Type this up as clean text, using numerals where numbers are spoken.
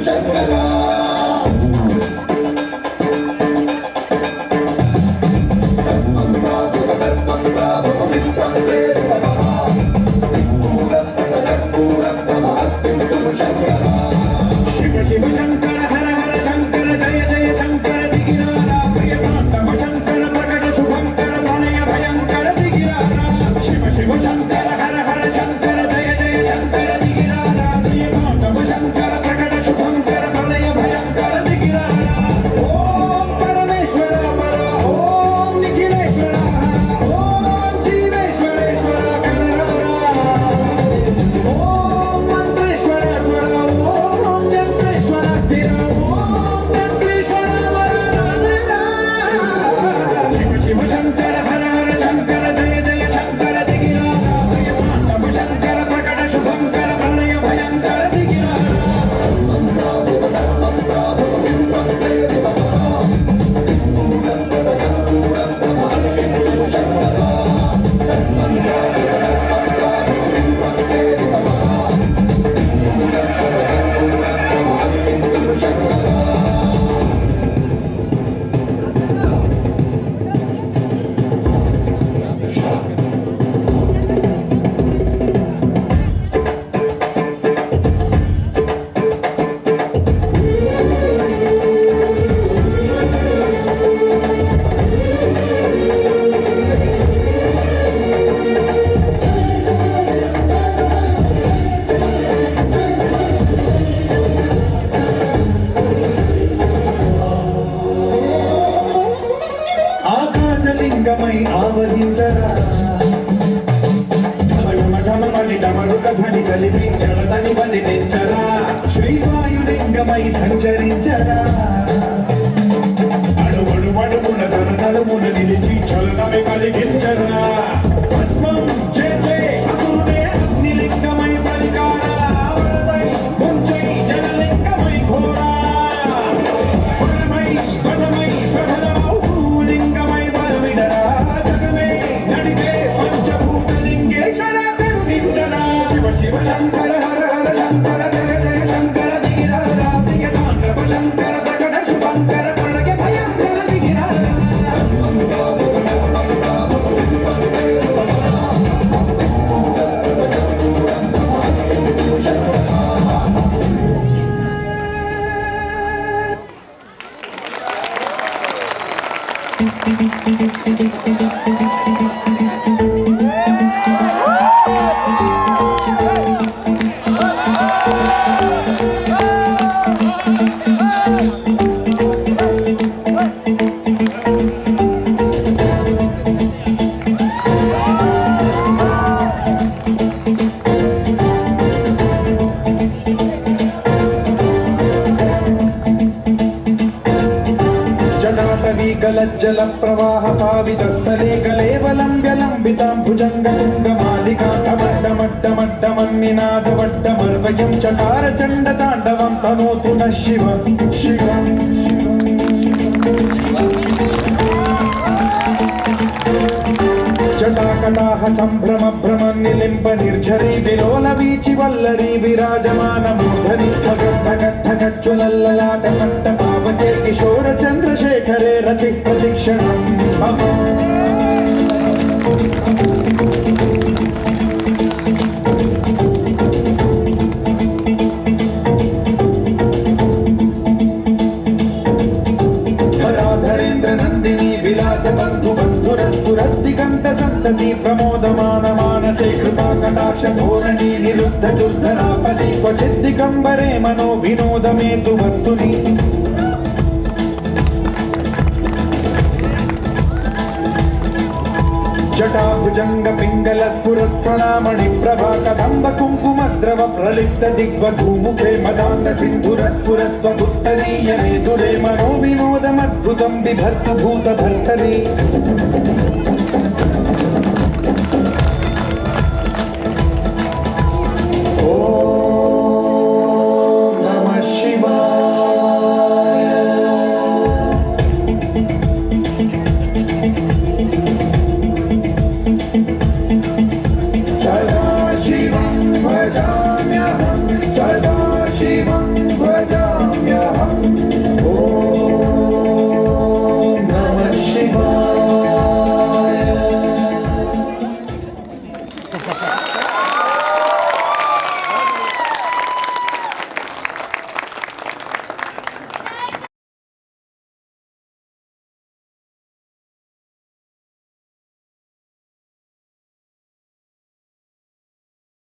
శంకరా లింగమై ఆవరించరా ధని కలిపి జలతని బదిలించరా శ్రీవాయులింగమై సంచరించరా అడుగున తలమున నిలిచి చలనమే కలిగించరా భస్మం చేసే అసురుడే అగ్నిలింగమై బలికారా వరదై ముంచై జలలింగమై ఘోరా వరమై వదమై సహనమౌ లింగమై బలవిడరా జగమే నడిపే పంచభూతలింగేశ్వర కరుణించరా శివ శివ శంకర హర హర శంకర జయ జయ శంకర దిగిరారా ప్రియ తాండవ శంకర ప్రకట శుభంకర ప్రళయ భయంకర దిగిరారా జల ప్రవాహ పావితస్థలే కలేవలంబ్యలంబితాం భుజంగలింగమాలికాఠమడ్డమడ్డమడ్డమన్నినాదవడ్డమర్వయం చకార చండ తాండవం తనోతు న శివ శివం జటాకటాహ సంభ్రమ భ్రమన్నిలింప నిర్ఝరీ విలోల వీచి వల్లరీ విరాజమాన మూర్ధని ఠగట్టగట్టగచ్చులల్లలాట పట్ట పావతే కిశోర చంద్రశేఖరే రతి ప్రతిక్షణం బంధు బంధురస్సురద్దిగంత సంతతి ప్రమోదమాన మానసే కృపా కటాక్ష ధోరణి నిరుద్ధ దుర్ధరాపది క్వచిద్దిగంబరే మనో వినోదమేతు వస్తుని జటాభుజంగ పింగళ స్ఫురత్ప్రణామణి ప్రభా కదంబ కుంకుమద్రవ ప్రలిప్త దిగ్వధూముఖే మదాంత సింధురస్ఫురత్వదుత్తరీయ మేధురే మనో వినోదమద్భుతం బిభర్తు భూత భర్తరి